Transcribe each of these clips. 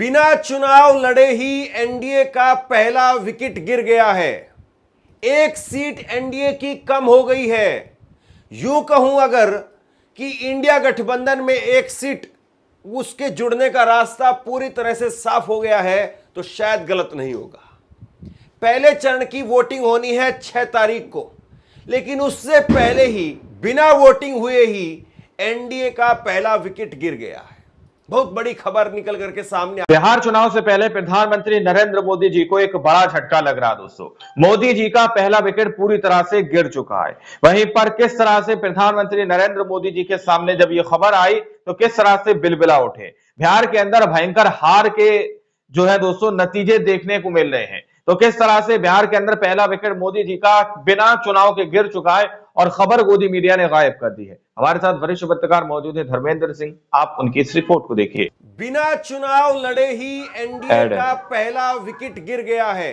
बिना चुनाव लड़े ही एनडीए का पहला विकेट गिर गया है। एक सीट एनडीए की कम हो गई है। यूं कहूं अगर कि इंडिया गठबंधन में एक सीट उसके जुड़ने का रास्ता पूरी तरह से साफ हो गया है तो शायद गलत नहीं होगा। पहले चरण की वोटिंग होनी है 6 तारीख को, लेकिन उससे पहले ही बिना वोटिंग हुए ही एनडीए का पहला विकेट गिर गया है। बहुत बड़ी खबर निकल करके सामने। बिहार चुनाव से पहले प्रधानमंत्री नरेंद्र मोदी जी को एक बड़ा झटका लग रहा है दोस्तों। मोदी जी का पहला विकेट पूरी तरह से गिर चुका है। वहीं पर किस तरह से प्रधानमंत्री नरेंद्र मोदी जी के सामने जब ये खबर आई तो किस तरह से बिलबिला उठे। बिहार के अंदर भयंकर हार के जो है दोस्तों नतीजे देखने को मिल रहे हैं। तो किस तरह से बिहार के अंदर पहला विकेट मोदी जी का बिना चुनाव के गिर चुका है और खबर गोदी मीडिया ने गायब कर दी है। हमारे साथ वरिष्ठ पत्रकार मौजूद है धर्मेंद्र सिंह, आप उनकी इस रिपोर्ट को देखिए। बिना चुनाव लड़े ही एनडीए का पहला विकेट गिर गया है।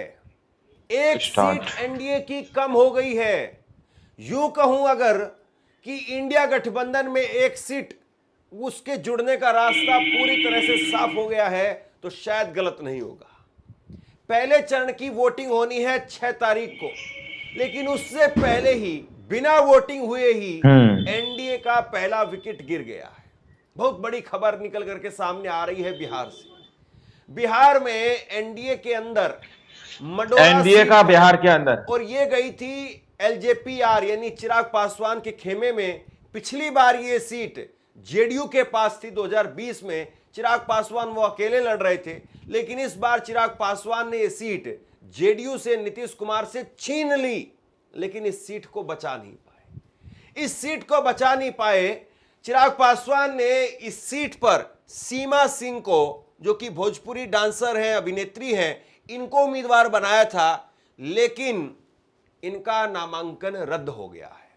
एक सीट एनडीए की कम हो गई है। यूं कहूं अगर कि इंडिया गठबंधन में एक सीट उसके जुड़ने का रास्ता पूरी तरह से साफ हो गया है तो शायद गलत नहीं होगा। पहले चरण की वोटिंग होनी है 6 तारीख को, लेकिन उससे पहले ही बिना वोटिंग हुए ही एनडीए का पहला विकेट गिर गया है। बहुत बड़ी खबर निकल करके सामने आ रही है बिहार से। बिहार में एनडीए के अंदर एनडीए का बिहार के अंदर और ये गई थी एलजेपीआर यानी चिराग पासवान के खेमे में। पिछली बार ये सीट जेडीयू के पास थी। 2020 में चिराग पासवान वो अकेले लड़ रहे थे, लेकिन इस बार चिराग पासवान ने ये सीट जेडीयू से नीतीश कुमार से छीन ली, लेकिन इस सीट को बचा नहीं पाए। इस सीट को बचा नहीं पाए। चिराग पासवान ने इस सीट पर सीमा सिंह को, जो कि भोजपुरी डांसर हैं, अभिनेत्री हैं, इनको उम्मीदवार बनाया था, लेकिन इनका नामांकन रद्द हो गया है।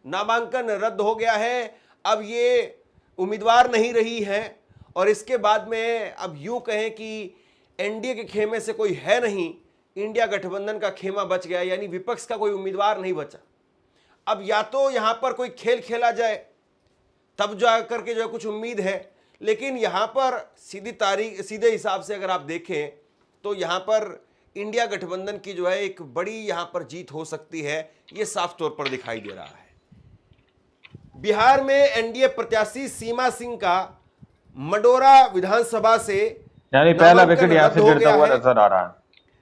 नामांकन रद्द हो गया है। अब ये उम्मीदवार नहीं रही है और इसके बाद में अब यूं कहें कि एनडीए के खेमे से कोई है नहीं, इंडिया गठबंधन का खेमा बच गया, यानी विपक्ष का कोई उम्मीदवार नहीं बचा। अब या तो यहां पर कोई खेल खेला जाए तब जा करके जो है कुछ उम्मीद है, लेकिन यहां पर सीधे हिसाब से अगर आप देखें तो यहां पर इंडिया गठबंधन की जो है एक बड़ी यहां पर जीत हो सकती है, यह साफ तौर पर दिखाई दे रहा है। बिहार में एनडीए प्रत्याशी सीमा सिंह का मडोरा विधानसभा से यानी पहला विकेट यहां से गिरता हुआ नजर आ रहा है।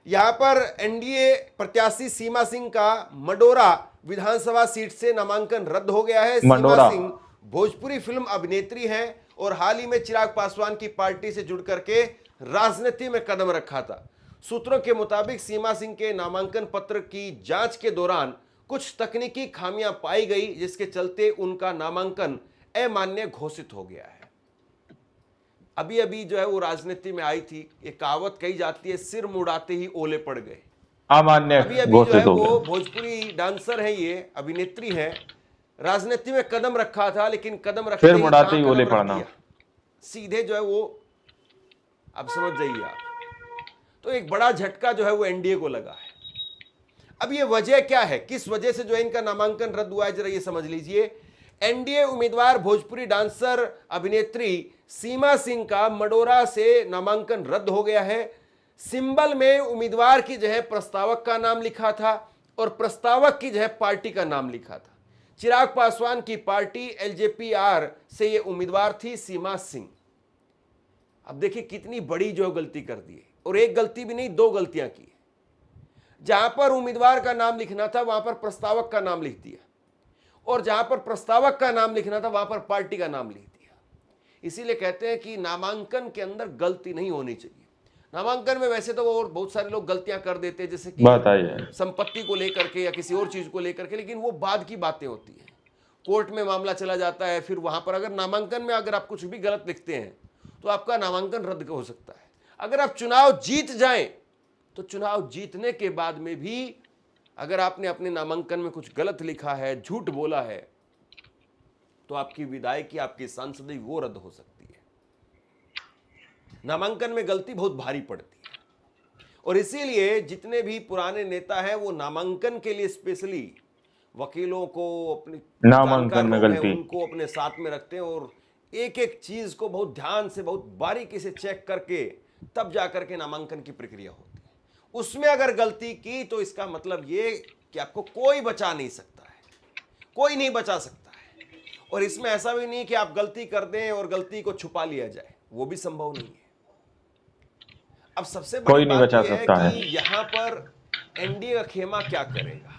यहां पर एनडीए प्रत्याशी सीमा सिंह का मडोरा विधानसभा सीट से नामांकन रद्द हो गया है। सीमा सिंह भोजपुरी फिल्म अभिनेत्री हैं और हाल ही में चिराग पासवान की पार्टी से जुड़ करके राजनीति में कदम रखा था। सूत्रों के मुताबिक सीमा सिंह के नामांकन पत्र की जांच के दौरान कुछ तकनीकी खामियां पाई गई, जिसके चलते उनका नामांकन अमान्य घोषित हो गया है। अभी अभी जो है वो राजनीति में आई थी। ये कहावत कही जाती है, सिर मुड़ाते ही ओले पड़ गए। अमान्य अभी अभी जो है वो भोजपुरी डांसर है, ये अभिनेत्री है, राजनीति में कदम रखा था, लेकिन कदम रखते ही मुड़ाते ही ओले पड़ना, सीधे जो है वो अब समझ जाइए आप। तो एक बड़ा झटका जो है वो एनडीए को लगा है। अब ये वजह क्या है, किस वजह से जो है इनका नामांकन रद्द हुआ है, जरा ये समझ लीजिए। एनडीए उम्मीदवार भोजपुरी डांसर अभिनेत्री सीमा सिंह का मडोरा से नामांकन रद्द हो गया है। सिंबल में उम्मीदवार की जगह प्रस्तावक का नाम लिखा था और प्रस्तावक की जगह पार्टी का नाम लिखा था। चिराग पासवान की पार्टी एलजेपीआर से ये उम्मीदवार थी सीमा सिंह। अब देखिए कितनी बड़ी जो गलती कर दी है, और एक गलती भी नहीं, 2 गलतियां की। जहां पर उम्मीदवार का नाम लिखना था वहां पर प्रस्तावक का नाम लिख दिया, और जहां पर प्रस्तावक का नाम लिखना था वहां पर पार्टी का नाम लिख दिया। इसीलिए कहते हैं कि नामांकन के अंदर गलती नहीं होनी चाहिए। नामांकन में वैसे तो और बहुत सारे लोग गलतियां कर देते हैं, जैसे कि संपत्ति को लेकर के या किसी और चीज को लेकर के, लेकिन वो बाद की बातें होती हैं। कोर्ट में मामला चला जाता है, फिर वहां पर अगर नामांकन में अगर आप कुछ भी गलत लिखते हैं तो आपका नामांकन रद्द हो सकता है। अगर आप चुनाव जीत जाएं तो चुनाव जीतने के बाद में भी अगर आपने अपने नामांकन में कुछ गलत लिखा है, झूठ बोला है, तो आपकी विधायकी, आपकी सांसदी वो रद्द हो सकती है। नामांकन में गलती बहुत भारी पड़ती है, और इसीलिए जितने भी पुराने नेता हैं वो नामांकन के लिए स्पेशली वकीलों को, अपनी नामांकन में गलती उनको अपने साथ में रखते हैं और एक एक चीज को बहुत ध्यान से, बहुत बारीकी से चेक करके तब जाकर के नामांकन की प्रक्रिया होती है। उसमें अगर गलती की तो इसका मतलब ये कि आपको कोई बचा नहीं सकता है, कोई नहीं बचा सकता है। और इसमें ऐसा भी नहीं कि आप गलती कर दें और गलती को छुपा लिया जाए, वो भी संभव नहीं है। अब सबसे बड़ी कोई नहीं बात बचा यह सकता है है। कि यहां पर एनडीए का खेमा क्या करेगा।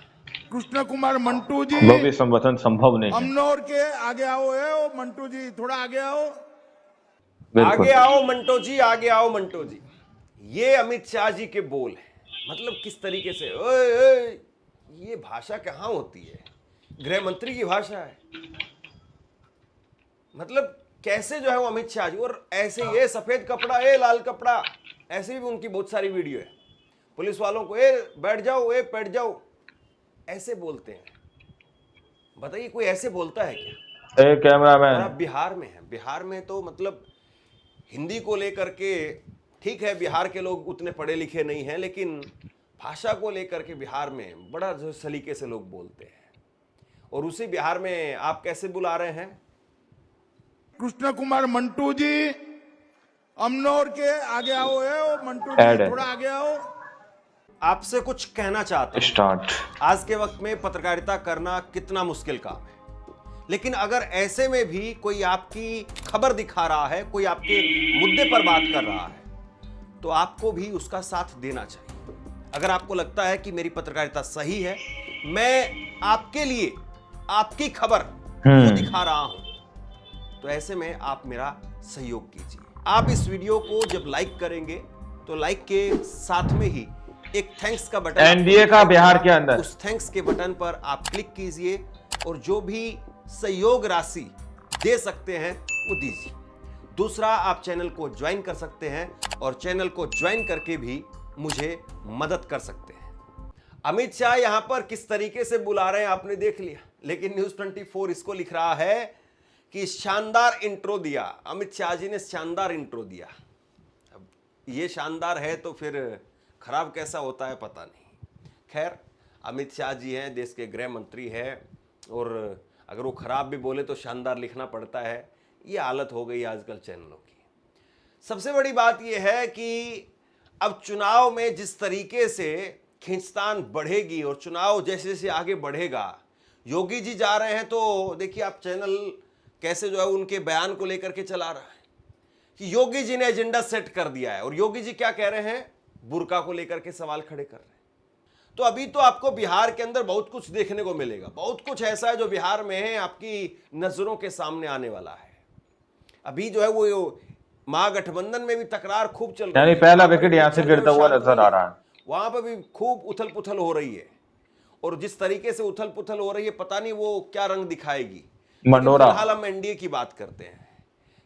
कृष्ण कुमार मंटू जी, वो भी संगठन संभव नहीं है। अमनौर के आगे आओ है ओ मंटू जी, थोड़ा आगे आओ। बिल्कुल। आगे आओ मंटो जी, आगे आओ मंटो जी। ये अमित शाह जी के बोल हैं। मतलब किस तरीके से ओए ओए, ये भाषा कहां होती है, गृह मंत्री की भाषा है। मतलब कैसे जो है वो अमित शाह जी, और ऐसे ये सफेद कपड़ा ए लाल कपड़ा, ऐसे भी उनकी बहुत सारी वीडियो है। पुलिस वालों को ए बैठ जाओ, ए बैठ जाओ, ऐसे बोलते हैं। बताइए कोई ऐसे बोलता है क्या? ए और कैमरामैन। आप बिहार में हैं, बिहार में तो मतलब हिंदी को लेकर के ठीक है, बिहार के लोग उतने पढ़े लिखे नहीं हैं, लेकिन भाषा को लेकर के बिहार में बड़ा जो सलीके से लोग बोलते हैं। और उसी बिहार में आप कैसे बुला रहे हैं? कृष्ण कुमार मंटू जी, अमनौर के आगे आओ है ओ मंटू ऐड जी, है। थोड़ा आगे आओ। आपसे कुछ कहना चाहता हूं। स्टार्ट। आज के वक्त में पत्रकारिता करना कितना मुश्किल काम है, लेकिन अगर ऐसे में भी कोई आपकी खबर दिखा रहा है, कोई आपके मुद्दे पर बात कर रहा है, तो आपको भी उसका साथ देना चाहिए। अगर आपको लगता है कि मेरी पत्रकारिता सही है, मैं आपके लिए आपकी खबर को दिखा रहा हूं, तो ऐसे में आप मेरा सहयोग कीजिए। आप इस वीडियो को जब लाइक करेंगे तो लाइक के साथ में ही एक थैंक्स का बटन एनडीए का बिहार के अंदर, उस थैंक्स के बटन पर आप क्लिक कीजिए और जो भी सहयोग राशि दे सकते हैं वो दीजिए। दूसरा, आप चैनल को ज्वाइन कर सकते हैं और चैनल को ज्वाइन करके भी मुझे मदद कर सकते हैं। अमित शाह यहां पर किस तरीके से बुला रहे हैं आपने देख लिया, लेकिन न्यूज़ 24 इसको लिख रहा है कि शानदार इंट्रो दिया। अमित शाह जी ने शानदार इंट्रो दिया। अब ये शानदार है तो फिर खराब कैसा होता है पता नहीं। खैर, अमित शाह जी हैं, देश के गृह मंत्री हैं, और अगर वो खराब भी बोले तो शानदार लिखना पड़ता है। ये हालत हो गई आजकल चैनलों की। सबसे बड़ी बात यह है कि अब चुनाव में जिस तरीके से खींचतान बढ़ेगी और चुनाव जैसे जैसे आगे बढ़ेगा, योगी जी जा रहे हैं तो देखिए आप चैनल कैसे जो है उनके बयान को लेकर के चला रहा है कि योगी जी ने एजेंडा सेट कर दिया है। और योगी जी क्या कह रहे हैं? बुर्का को लेकर के सवाल खड़े कर रहे हैं। तो अभी तो आपको बिहार के अंदर बहुत कुछ देखने को मिलेगा, बहुत कुछ ऐसा है जो बिहार में है, आपकी नजरों के सामने आने वाला है। अभी जो है वो महागठबंधन में भी तकरार खूब चल रही है, यानी पहला विकेट यहां से गिरता हुआ नजर आ रहा है। वहां पर भी खूब उथल पुथल हो रही है, और जिस तरीके से उथल पुथल हो रही है पता नहीं वो क्या रंग दिखाएगी। मंडोरा। फिलहाल हम एनडीए की बात करते हैं,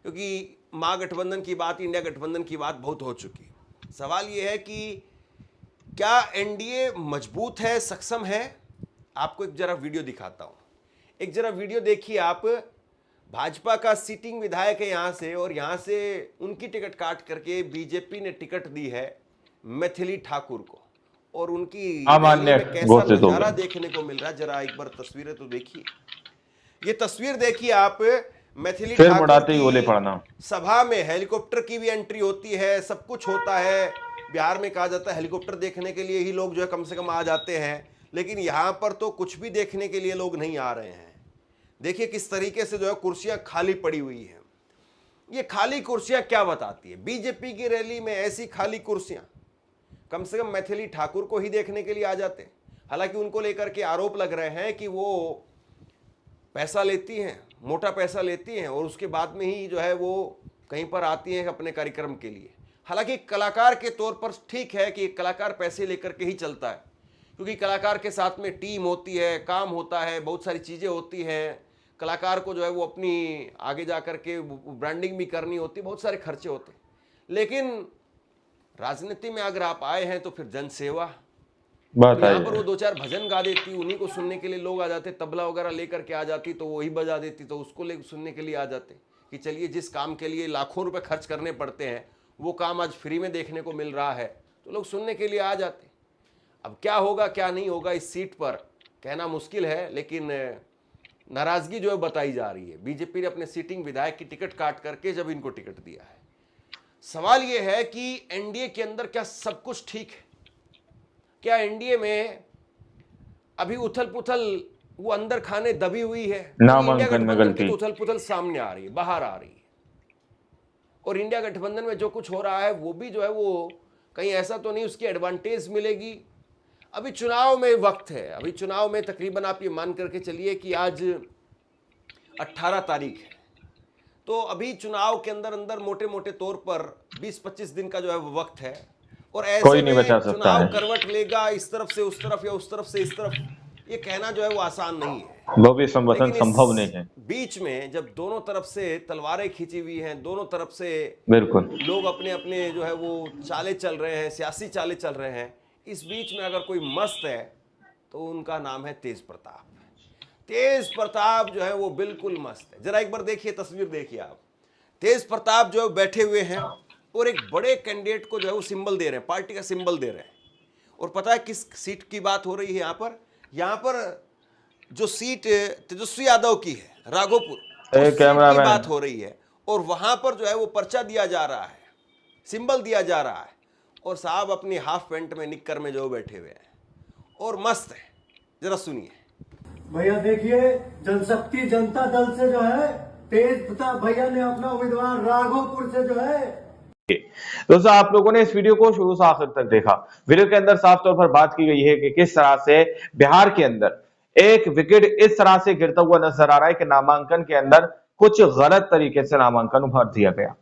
क्योंकि महागठबंधन की बात, इंडिया गठबंधन की बात बहुत हो चुकी। सवाल यह है कि क्या एनडीए मजबूत है, सक्षम है? आपको एक जरा वीडियो दिखाता हूं, एक जरा वीडियो देखिए आप। भाजपा का सिटिंग विधायक है यहां से, और यहां से उनकी टिकट काट करके बीजेपी ने टिकट दी है मैथिली ठाकुर को, और उनकी अमान्य रैली में कैसा घोषित हो नजारा गया। देखने को मिल रहा है। जरा एक बार तस्वीरें तो देखिए, ये तस्वीर देखिए आप। मैथिली फिर ठाकुर मुड़ाते ही की ओले पड़ना। सभा में हेलीकॉप्टर की भी एंट्री होती है, सब कुछ होता है। बिहार में कहा जाता है हेलीकॉप्टर देखने के लिए ही लोग जो है कम से कम आ जाते हैं, लेकिन यहां पर तो कुछ भी देखने के लिए लोग नहीं आ रहे हैं। देखिए किस तरीके से जो है कुर्सियां खाली पड़ी हुई हैं। ये खाली कुर्सियां क्या बताती है? बीजेपी की रैली में ऐसी खाली कुर्सियां, कम से कम मैथिली ठाकुर को ही देखने के लिए आ जाते हैं। हालांकि उनको लेकर के आरोप लग रहे हैं कि वो पैसा लेती हैं, मोटा पैसा लेती हैं, और उसके बाद में ही जो है वो कहीं पर आती हैं अपने कार्यक्रम के लिए। हालांकि कलाकार के तौर पर ठीक है कि कलाकार पैसे लेकर के ही चलता है, क्योंकि कलाकार के साथ में टीम होती है, काम होता है, बहुत सारी चीज़ें होती हैं। कलाकार को जो है वो अपनी आगे जा कर के ब्रांडिंग भी करनी होती है, बहुत सारे खर्चे होते हैं। लेकिन राजनीति में अगर आप आए हैं तो फिर जनसेवा, तो यहाँ पर वो दो चार भजन गा देती, उन्हीं को सुनने के लिए लोग आ जाते, तबला वगैरह लेकर के आ जाती तो वही बजा देती, तो उसको ले सुनने के लिए आ जाते कि चलिए जिस काम के लिए लाखों रुपए खर्च करने पड़ते हैं वो काम आज फ्री में देखने को मिल रहा है, तो लोग सुनने के लिए आ जाते। अब क्या होगा क्या नहीं होगा इस सीट पर कहना मुश्किल है, लेकिन नाराजगी जो है बताई जा रही है। बीजेपी ने अपने सिटिंग विधायक की टिकट काट करके जब इनको टिकट दिया है, सवाल यह है कि एनडीए के अंदर क्या सब कुछ ठीक है? क्या एनडीए में अभी उथल पुथल वो अंदर खाने दबी हुई है? नामांकन में गलती, उथल पुथल सामने आ रही है, बाहर आ रही है। और इंडिया गठबंधन में जो कुछ हो रहा है वो भी जो है वो कहीं ऐसा तो नहीं उसकी एडवांटेज मिलेगी। अभी चुनाव में वक्त है, अभी चुनाव में तकरीबन आप ये मान करके चलिए कि आज 18 तारीख है, तो अभी चुनाव के अंदर अंदर मोटे मोटे तौर पर 20-25 दिन का जो है वो वक्त है। और ऐसे कोई नहीं में बचा सकता चुनाव है। करवट लेगा इस तरफ से उस तरफ या उस तरफ से इस तरफ, ये कहना जो है वो आसान नहीं है। वो भी संवतन लेकिन संभव इस नहीं है। बीच में जब दोनों तरफ से तलवारें खींची हुई हैं, दोनों तरफ से बिल्कुल, लोग अपने अपने जो है वो चाले चल रहे हैं, सियासी चाले चल रहे हैं, इस बीच में अगर कोई मस्त है तो उनका नाम है तेज प्रताप। तेज प्रताप जो है वो बिल्कुल मस्त है। जरा एक बार देखिए, तस्वीर देखिए आप। तेज प्रताप जो है बैठे हुए हैं और एक बड़े कैंडिडेट को जो है वो सिंबल दे रहे हैं, पार्टी का सिंबल दे रहे हैं। और पता है किस सीट की बात हो रही है? यहाँ पर जो सीट तेजस्वी यादव की है, राघोपुर, उस सीट की बात हो रही है। और वहां पर जो है वो पर्चा दिया जा रहा है, सिंबल दिया जा रहा है, और साहब अपनी हाफ पैंट में निक्कर में जो बैठे हुए हैं और मस्त है। जरा सुनिए। भैया देखिए, जनशक्ति जनता दल से जो है तेज प्रताप भैया ने अपना उम्मीदवार राघोपुर से जो है। दोस्तों, आप लोगों ने इस वीडियो को शुरू से आखिर तक देखा। वीडियो के अंदर साफ तौर पर बात की गई है कि किस तरह से बिहार के अंदर एक विकेट इस तरह से गिरता हुआ नजर आ रहा है कि नामांकन के अंदर कुछ गलत तरीके से नामांकन भर दिया गया।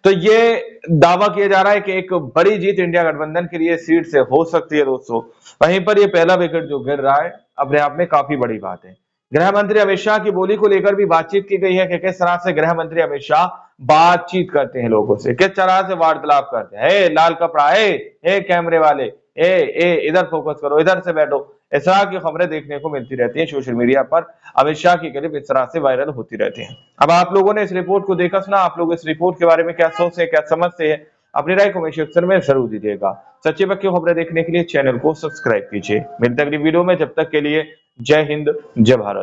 तो ये दावा किया जा रहा है कि एक बड़ी जीत इंडिया गठबंधन के लिए सीट से हो सकती है। दोस्तों, वहीं पर ये पहला विकेट जो गिर रहा है अपने आप में काफी बड़ी बात है। गृह मंत्री अमित शाह की बोली को लेकर भी बातचीत की गई है कि किस तरह से गृह मंत्री अमित शाह बातचीत करते हैं लोगों से, किस तरह से वार्तालाप करते हैं। ए लाल कपड़ा, ए कैमरे वाले, ए इधर फोकस करो, इधर से बैठो। इस तरह की खबरें देखने को मिलती रहती हैं सोशल मीडिया पर। अमित शाह की क्लिप इस तरह से वायरल होती रहती हैं। अब आप लोगों ने इस रिपोर्ट को देखा सुना, आप लोग इस रिपोर्ट के बारे में क्या सोचते हैं, क्या समझते हैं? अपनी राय कमेंट सेक्शन में जरूर दीजिएगा। सच्ची पक्की खबरें देखने के लिए चैनल को सब्सक्राइब कीजिए। मिलते अगली वीडियो में, जब तक के लिए जय हिंद, जय भारत।